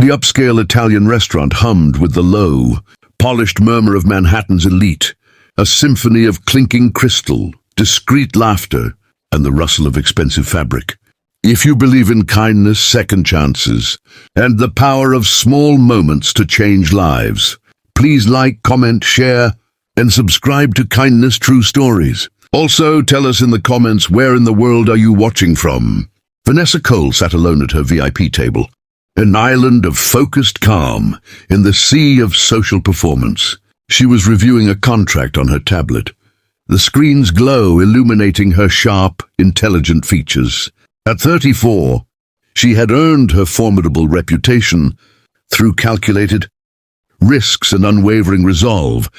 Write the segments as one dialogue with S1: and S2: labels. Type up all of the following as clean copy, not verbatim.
S1: The upscale Italian restaurant hummed with the low, polished murmur of Manhattan's elite, a symphony of clinking crystal, discreet laughter, and the rustle of expensive fabric. If you believe in kindness, second chances, and the power of small moments to change lives, please like, comment, share, and subscribe to Kindness True Stories. Also, tell us in the comments, where in the world are you watching from? Vanessa Cole sat alone at her VIP table, an island of focused calm in the sea of social performance. She was reviewing a contract on her tablet, the screen's glow illuminating her sharp, intelligent features. At 34, she had earned her formidable reputation through calculated risks and unwavering resolve,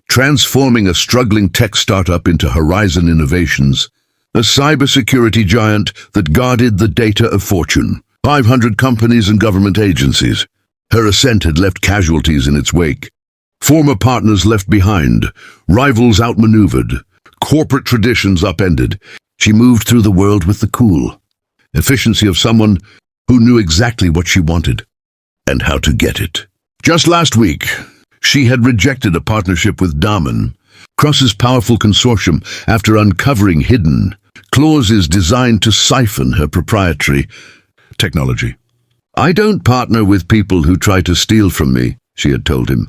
S1: transforming a struggling tech startup into Horizon Innovations, a cybersecurity giant that guarded the data of Fortune 500 companies and government agencies. Her ascent had left casualties in its wake. Former partners left behind, rivals outmaneuvered, corporate traditions upended. She moved through the world with the cool efficiency of someone who knew exactly what she wanted and how to get it. Just last week, she had rejected a partnership with Damen, Cross's powerful consortium, after uncovering hidden clauses designed to siphon her proprietary technology. "I don't partner with people who try to steal from me," she had told him,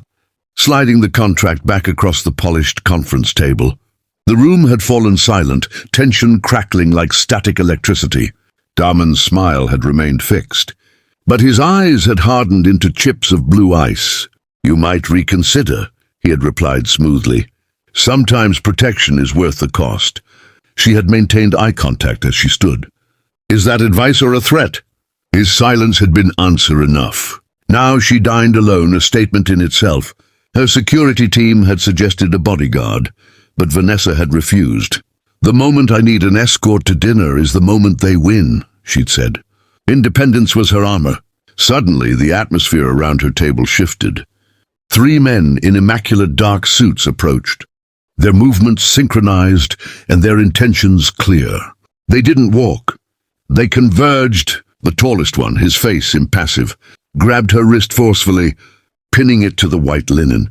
S1: sliding the contract back across the polished conference table. The room had fallen silent, tension crackling like static electricity. Damen's smile had remained fixed, but his eyes had hardened into chips of blue ice. "You might reconsider," he had replied smoothly. "Sometimes protection is worth the cost." She had maintained eye contact as she stood. "Is that advice or a threat?" His silence had been answer enough. Now she dined alone, a statement in itself. Her security team had suggested a bodyguard, but Vanessa had refused. "The moment I need an escort to dinner is the moment they win," she'd said. Independence was her armor. Suddenly, the atmosphere around her table shifted. 3 men in immaculate dark suits approached, their movements synchronized and their intentions clear. They didn't walk. They converged. The tallest one, his face impassive, grabbed her wrist forcefully, pinning it to the white linen.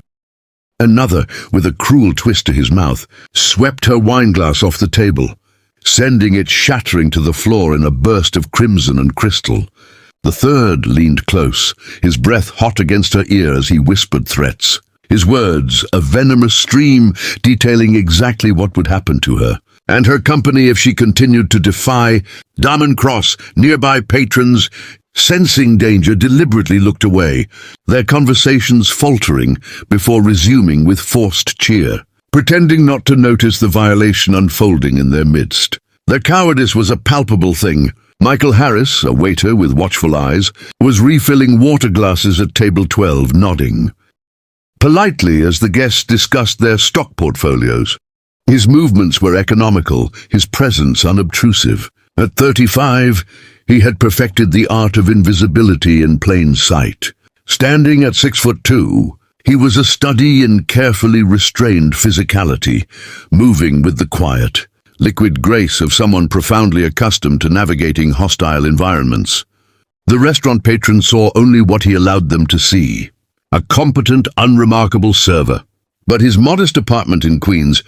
S1: Another, with a cruel twist to his mouth, swept her wineglass off the table, sending it shattering to the floor in a burst of crimson and crystal. The third leaned close, his breath hot against her ear as he whispered threats. His words, a venomous stream detailing exactly what would happen to her, and her company if she continued to defy. Damen Cross, nearby patrons, sensing danger, deliberately looked away, their conversations faltering before resuming with forced cheer, pretending not to notice the violation unfolding in their midst. Their cowardice was a palpable thing. Michael Harris, a waiter with watchful eyes, was refilling water glasses at table 12, nodding politely as the guests discussed their stock portfolios. His movements were economical, his presence unobtrusive. At 35, he had perfected the art of invisibility in plain sight. Standing at 6'2", he was a study in carefully restrained physicality, moving with the quiet, liquid grace of someone profoundly accustomed to navigating hostile environments. The restaurant patrons saw only what he allowed them to see, a competent, unremarkable server. But his modest apartment in Queens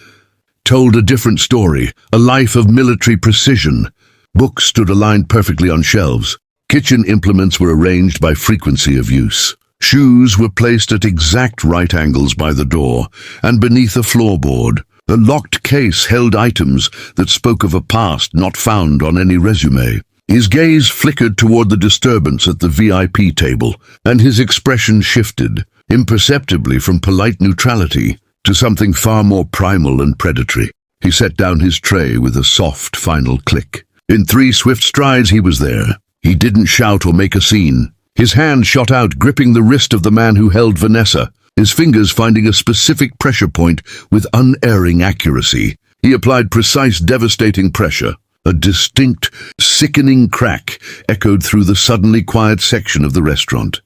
S1: told a different story, a life of military precision. Books stood aligned perfectly on shelves. Kitchen implements were arranged by frequency of use. Shoes were placed at exact right angles by the door and beneath a floorboard. A locked case held items that spoke of a past not found on any resume. His gaze flickered toward the disturbance at the VIP table, and his expression shifted, imperceptibly from polite neutrality to something far more primal and predatory. He set down his tray with a soft, final click. In 3 swift strides he was there. He didn't shout or make a scene. His hand shot out, gripping the wrist of the man who held Vanessa, his fingers finding a specific pressure point with unerring accuracy. He applied precise, devastating pressure. A distinct, sickening crack echoed through the suddenly quiet section of the restaurant.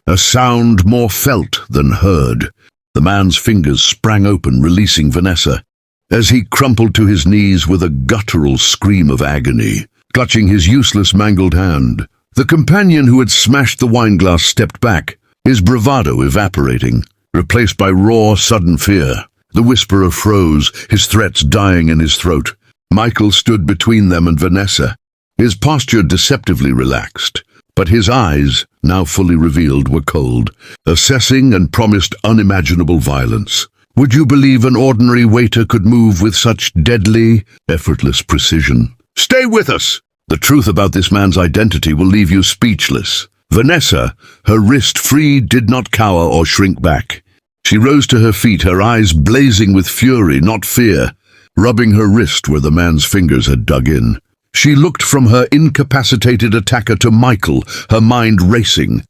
S1: A sound more felt than heard. The man's fingers sprang open, releasing Vanessa, as he crumpled to his knees with a guttural scream of agony. Clutching his useless, mangled hand, The companion who had smashed the wineglass stepped back, his bravado evaporating, replaced by raw, sudden fear. The whisperer froze, his threats dying in his throat. Michael stood between them and Vanessa, his posture deceptively relaxed, but his eyes, now fully revealed, were cold, assessing and promised unimaginable violence. Would you believe an ordinary waiter could move with such deadly, effortless precision? Stay with us! The truth about this man's identity will leave you speechless. Vanessa, her wrist freed, did not cower or shrink back. She rose to her feet, her eyes blazing with fury, not fear, rubbing her wrist where the man's fingers had dug in. She looked from her incapacitated attacker to Michael, her mind racing,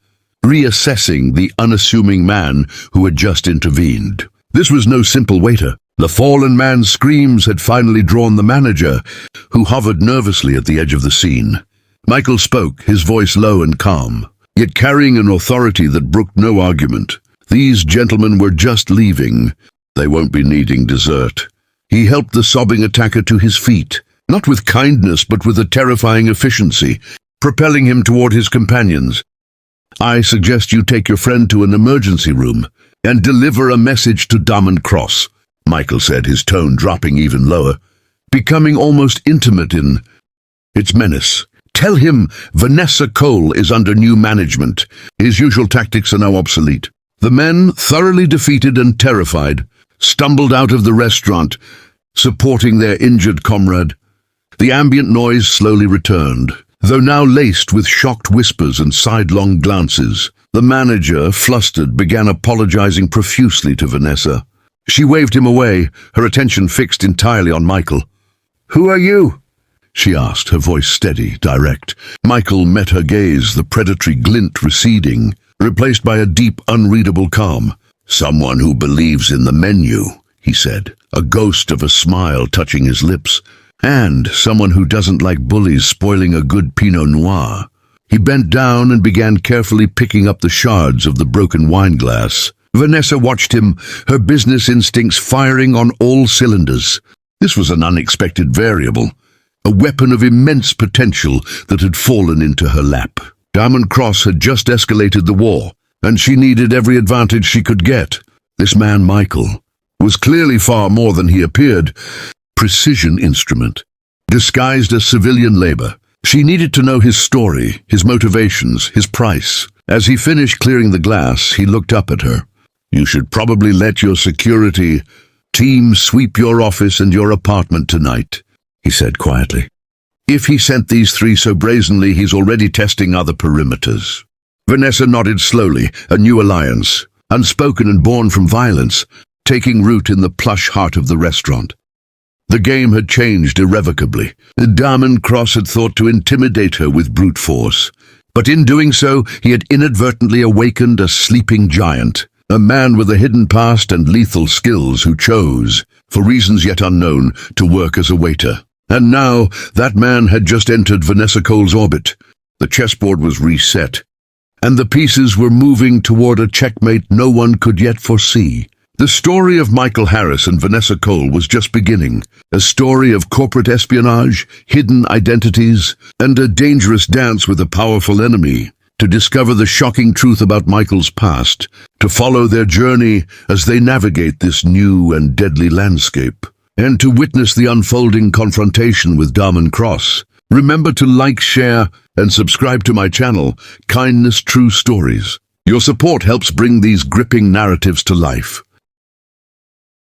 S1: reassessing the unassuming man who had just intervened. This was no simple waiter. The fallen man's screams had finally drawn the manager, who hovered nervously at the edge of the scene. Michael spoke, his voice low and calm, yet carrying an authority that brooked no argument. These gentlemen were just leaving. They won't be needing dessert. He helped the sobbing attacker to his feet, not with kindness but with a terrifying efficiency, propelling him toward his companions. I suggest you take your friend to an emergency room and deliver a message to Diamond Cross, Michael said, his tone dropping even lower, becoming almost intimate in its menace. Tell him Vanessa Cole is under new management. His usual tactics are now obsolete. The men, thoroughly defeated and terrified, stumbled out of the restaurant, supporting their injured comrade. The ambient noise slowly returned, though now laced with shocked whispers and sidelong glances. The manager, flustered, began apologizing profusely to Vanessa. She waved him away, her attention fixed entirely on Michael. "Who are you?" she asked, her voice steady, direct. Michael met her gaze, the predatory glint receding, replaced by a deep, unreadable calm. "Someone who believes in the menu," he said, a ghost of a smile touching his lips. "And someone who doesn't like bullies spoiling a good Pinot Noir." He bent down and began carefully picking up the shards of the broken wineglass. Vanessa watched him, her business instincts firing on all cylinders. This was an unexpected variable, a weapon of immense potential that had fallen into her lap. Diamond Cross had just escalated the war, and she needed every advantage she could get. This man, Michael, was clearly far more than he appeared. Precision instrument, disguised as civilian labor. She needed to know his story, his motivations, his price. As he finished clearing the glass, he looked up at her. "You should probably let your security team sweep your office and your apartment tonight," he said quietly. "If he sent these three so brazenly, he's already testing other perimeters." Vanessa nodded slowly, a new alliance, unspoken and born from violence, taking root in the plush heart of the restaurant. The game had changed irrevocably. Diamond Cross had thought to intimidate her with brute force, but in doing so, he had inadvertently awakened a sleeping giant, a man with a hidden past and lethal skills who chose, for reasons yet unknown, to work as a waiter. And now, that man had just entered Vanessa Cole's orbit. The chessboard was reset, and the pieces were moving toward a checkmate no one could yet foresee. The story of Michael Harris and Vanessa Cole was just beginning, a story of corporate espionage, hidden identities, and a dangerous dance with a powerful enemy. To discover the shocking truth about Michael's past, to follow their journey as they navigate this new and deadly landscape, and to witness the unfolding confrontation with Diamond Cross. Remember to like, share, and subscribe to my channel, Kindness True Stories. Your support helps bring these gripping narratives to life.